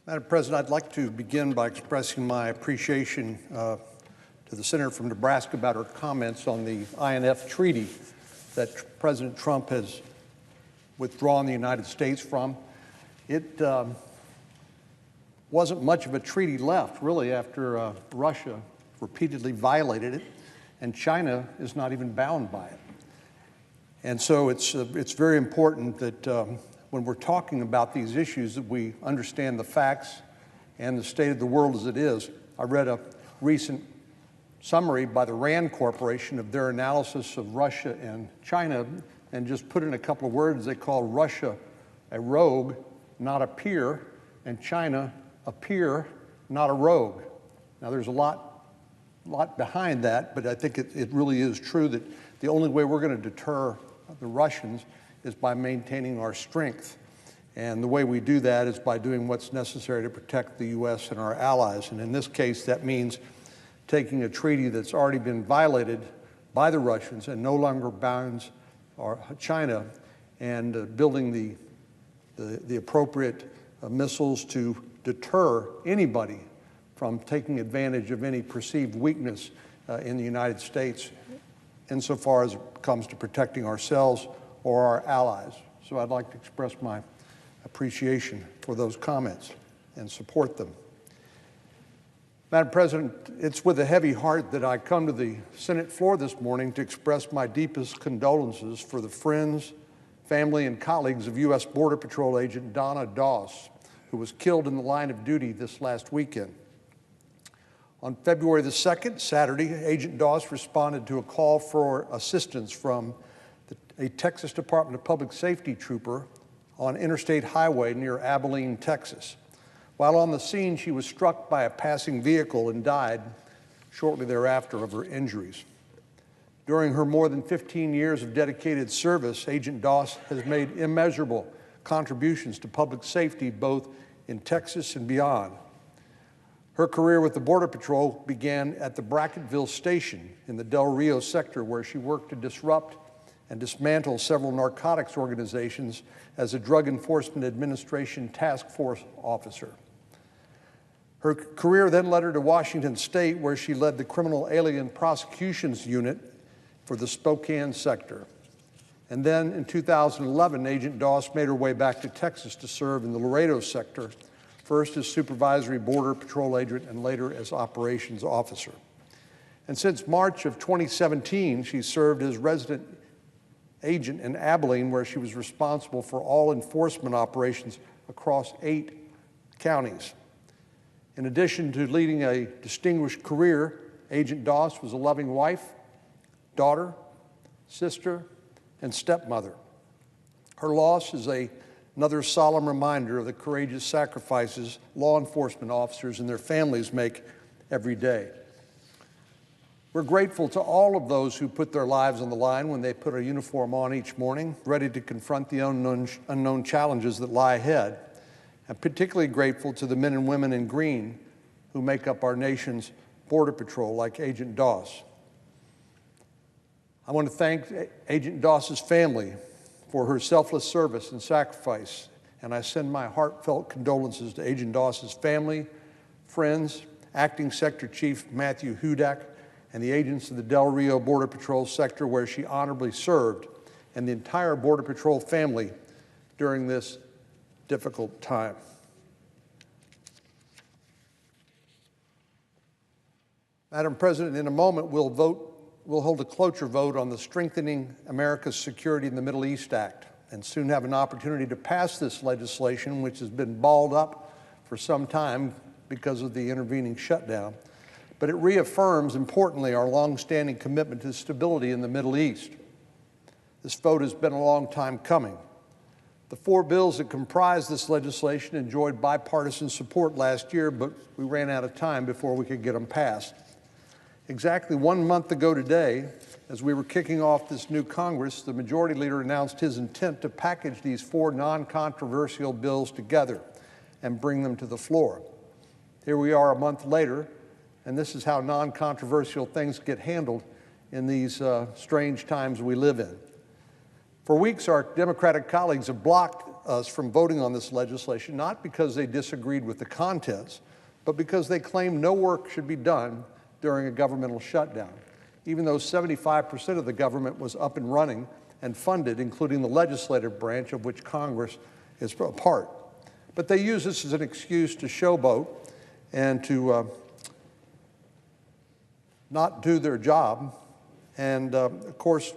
Madam President, I'd like to begin by expressing my appreciation to the senator from Nebraska about her comments on the INF treaty that President Trump has withdrawn the United States from. It wasn't much of a treaty left, really, after Russia repeatedly violated it, and China is not even bound by it. And so it's very important that when we're talking about these issues that we understand the facts and the state of the world as it is. I read a recent summary by the RAND Corporation of their analysis of Russia and China, and just put in a couple of words. They call Russia a rogue, not a peer, and China a peer, not a rogue. Now there's a lot behind that, but I think it really is true that the only way we're going to deter the Russians is by maintaining our strength. And the way we do that is by doing what's necessary to protect the U.S. and our allies. And in this case, that means taking a treaty that's already been violated by the Russians and no longer bounds China, and building the appropriate missiles to deter anybody from taking advantage of any perceived weakness in the United States insofar as it comes to protecting ourselves or our allies. So I'd like to express my appreciation for those comments and support them. Madam President, it's with a heavy heart that I come to the Senate floor this morning to express my deepest condolences for the friends, family, and colleagues of U.S. Border Patrol agent Donna, who was killed in the line of duty this last weekend. On February the 2nd, Saturday, Agent Doss responded to a call for assistance from a Texas Department of Public Safety trooper on Interstate Highway near Abilene, Texas. While on the scene, she was struck by a passing vehicle and died shortly thereafter of her injuries. During her more than 15 years of dedicated service, Agent Doss has made immeasurable contributions to public safety both in Texas and beyond. Her career with the Border Patrol began at the Brackettville Station in the Del Rio sector, where she worked to disrupt and dismantle several narcotics organizations as a Drug Enforcement Administration task force officer. Her career then led her to Washington State, where she led the Criminal Alien Prosecutions Unit for the Spokane sector. And then in 2011, Agent Doss made her way back to Texas to serve in the Laredo sector, first as Supervisory Border Patrol agent and later as Operations Officer. And since March of 2017, she served as resident agent in Abilene, where she was responsible for all enforcement operations across 8 counties. In addition to leading a distinguished career, Agent Doss was a loving wife, daughter, sister, and stepmother. Her loss is another solemn reminder of the courageous sacrifices law enforcement officers and their families make every day. We're grateful to all of those who put their lives on the line when they put a uniform on each morning, ready to confront the unknown challenges that lie ahead. I'm particularly grateful to the men and women in green who make up our nation's Border Patrol, like Agent Doss. I want to thank Agent Doss's family for her selfless service and sacrifice, and I send my heartfelt condolences to Agent Doss's family, friends, Acting Sector Chief Matthew Hudak, and the agents of the Del Rio Border Patrol sector where she honorably served, and the entire Border Patrol family during this difficult time. Madam President, in a moment we'll hold a cloture vote on the Strengthening America's Security in the Middle East Act, and soon have an opportunity to pass this legislation, which has been balled up for some time because of the intervening shutdown. But it reaffirms, importantly, our longstanding commitment to stability in the Middle East. This vote has been a long time coming. The 4 bills that comprise this legislation enjoyed bipartisan support last year, but we ran out of time before we could get them passed. Exactly 1 month ago today, as we were kicking off this new Congress, the Majority Leader announced his intent to package these 4 non-controversial bills together and bring them to the floor. Here we are a month later, and this is how non-controversial things get handled in these strange times we live in. For weeks, our Democratic colleagues have blocked us from voting on this legislation, not because they disagreed with the contents, but because they claimed no work should be done during a governmental shutdown, even though 75% of the government was up and running and funded, including the legislative branch of which Congress is a part. But they use this as an excuse to showboat and to not do their job. And of course,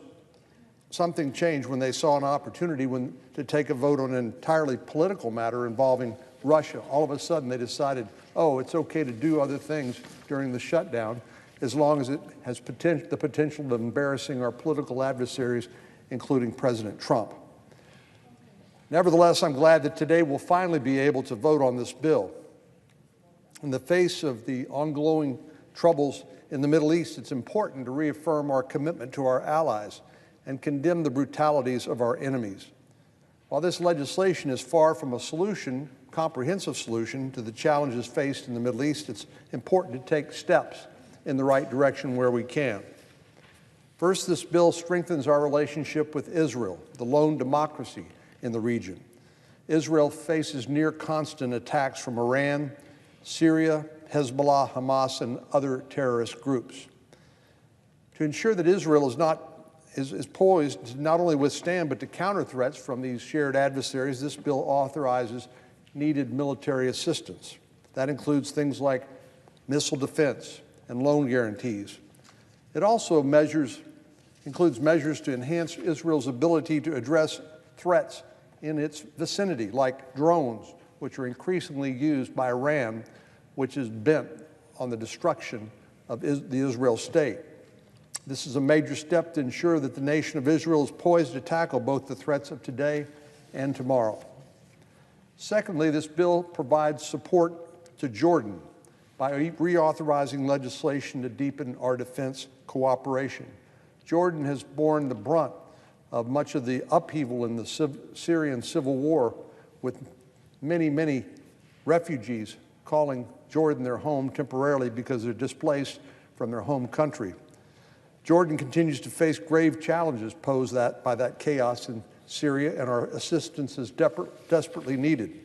something changed when they saw an opportunity to take a vote on an entirely political matter involving Russia. All of a sudden, they decided, oh, it's okay to do other things during the shutdown as long as it has the potential of embarrassing our political adversaries, including President Trump. Nevertheless, I'm glad that today we'll finally be able to vote on this bill. In the face of the ongoing troubles in the Middle East, it's important to reaffirm our commitment to our allies and condemn the brutalities of our enemies. While this legislation is far from a solution, comprehensive solution to the challenges faced in the Middle East, it's important to take steps in the right direction where we can. First, this bill strengthens our relationship with Israel, the lone democracy in the region. Israel faces near constant attacks from Iran, Syria, Hezbollah, Hamas, and other terrorist groups. To ensure that Israel is poised to not only withstand but to counter threats from these shared adversaries, this bill authorizes needed military assistance. That includes things like missile defense and loan guarantees. It also includes measures to enhance Israel's ability to address threats in its vicinity, like drones, which are increasingly used by Iran, which is bent on the destruction of the Israel state. This is a major step to ensure that the nation of Israel is poised to tackle both the threats of today and tomorrow. Secondly, this bill provides support to Jordan by reauthorizing legislation to deepen our defense cooperation. Jordan has borne the brunt of much of the upheaval in the Syrian civil war, with many, many refugees calling Jordan their home temporarily because they're displaced from their home country. Jordan continues to face grave challenges posed by that chaos in Syria, and our assistance is desperately needed.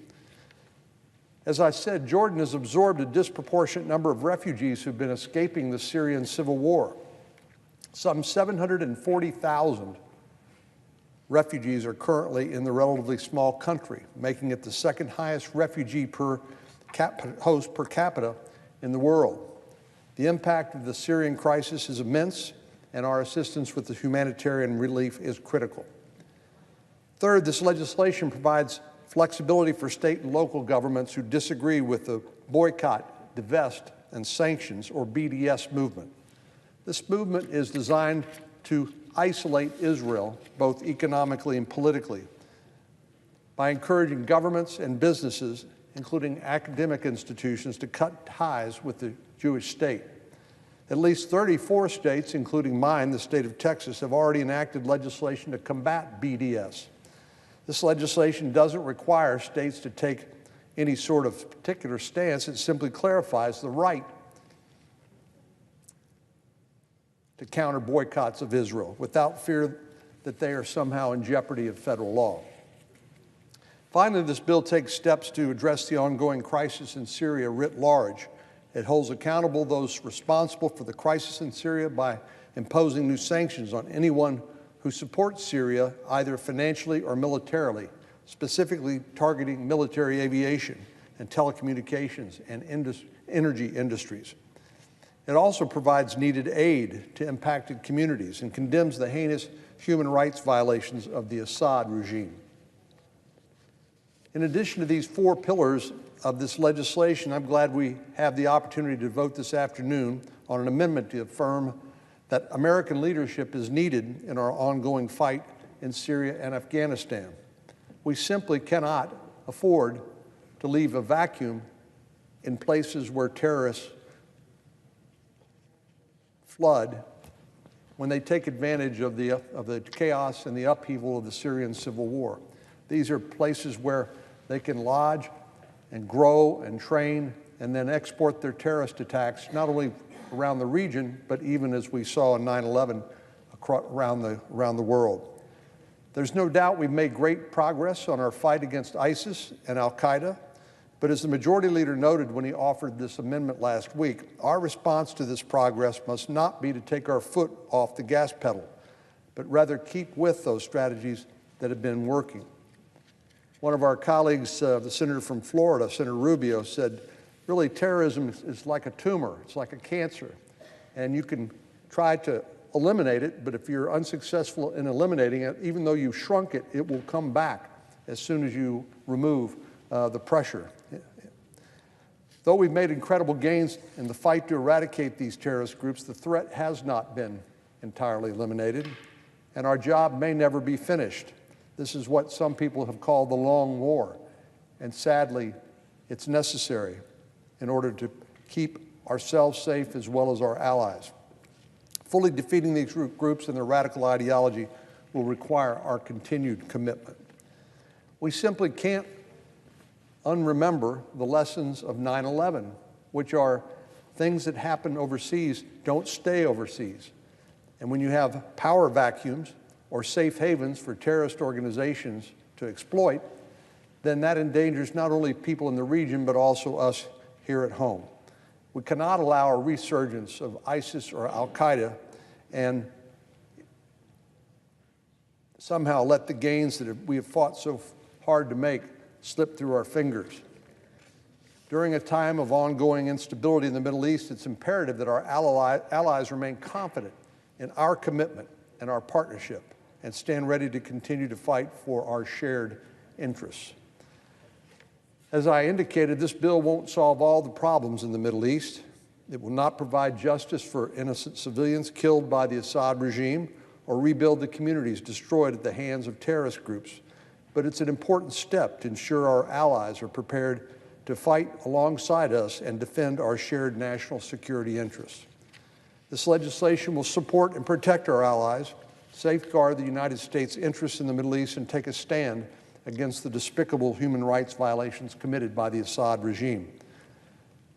As I said, Jordan has absorbed a disproportionate number of refugees who've been escaping the Syrian civil war. Some 740,000 refugees are currently in the relatively small country, making it the second highest refugee host per capita in the world. The impact of the Syrian crisis is immense, and our assistance with the humanitarian relief is critical. Third, this legislation provides flexibility for state and local governments who disagree with the boycott, divest, and sanctions, or BDS movement. This movement is designed to isolate Israel, both economically and politically, by encouraging governments and businesses, including academic institutions, to cut ties with the Jewish state. At least 34 states, including mine, the state of Texas, have already enacted legislation to combat BDS. This legislation doesn't require states to take any sort of particular stance. It simply clarifies the right to counter boycotts of Israel without fear that they are somehow in jeopardy of federal law. Finally, this bill takes steps to address the ongoing crisis in Syria writ large. It holds accountable those responsible for the crisis in Syria by imposing new sanctions on anyone who supports Syria, either financially or militarily, specifically targeting military aviation and telecommunications and energy industries. It also provides needed aid to impacted communities and condemns the heinous human rights violations of the Assad regime. In addition to these four pillars of this legislation, I'm glad we have the opportunity to vote this afternoon on an amendment to affirm that American leadership is needed in our ongoing fight in Syria and Afghanistan. We simply cannot afford to leave a vacuum in places where terrorists flood when they take advantage of the chaos and the upheaval of the Syrian civil war. These are places where they can lodge and grow and train and then export their terrorist attacks, not only around the region, but even as we saw in 9/11 around the world. There's no doubt we've made great progress on our fight against ISIS and al-Qaeda, but as the majority leader noted when he offered this amendment last week, our response to this progress must not be to take our foot off the gas pedal, but rather keep with those strategies that have been working. One of our colleagues, the senator from Florida, Senator Rubio, said, really, terrorism is like a tumor, it's like a cancer, and you can try to eliminate it, but if you're unsuccessful in eliminating it, even though you've shrunk it, it will come back as soon as you remove the pressure. Though we've made incredible gains in the fight to eradicate these terrorist groups, the threat has not been entirely eliminated, and our job may never be finished. This is what some people have called the long war, and sadly, it's necessary in order to keep ourselves safe as well as our allies. Fully defeating these groups and their radical ideology will require our continued commitment. We simply can't unremember the lessons of 9/11, which are things that happen overseas don't stay overseas. And when you have power vacuums or safe havens for terrorist organizations to exploit, then that endangers not only people in the region, but also us here at home. We cannot allow a resurgence of ISIS or al-Qaeda and somehow let the gains that we have fought so hard to make slip through our fingers. During a time of ongoing instability in the Middle East, it's imperative that our allies remain confident in our commitment and our partnership and stand ready to continue to fight for our shared interests. As I indicated, this bill won't solve all the problems in the Middle East. It will not provide justice for innocent civilians killed by the Assad regime or rebuild the communities destroyed at the hands of terrorist groups. But it's an important step to ensure our allies are prepared to fight alongside us and defend our shared national security interests. This legislation will support and protect our allies, safeguard the United States' interests in the Middle East, and take a stand against the despicable human rights violations committed by the Assad regime.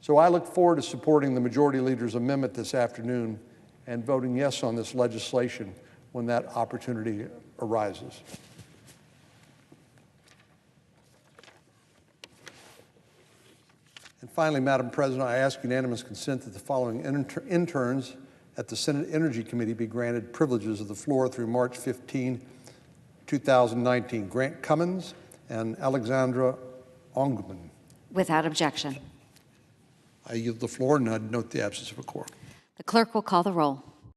So I look forward to supporting the Majority Leader's amendment this afternoon and voting yes on this legislation when that opportunity arises. And finally, Madam President, I ask unanimous consent that the following interns at the Senate Energy Committee be granted privileges of the floor through March 15, 2019. Grant Cummins and Alexandra Ongman. Without objection. I yield the floor, and I note the absence of a quorum. The clerk will call the roll.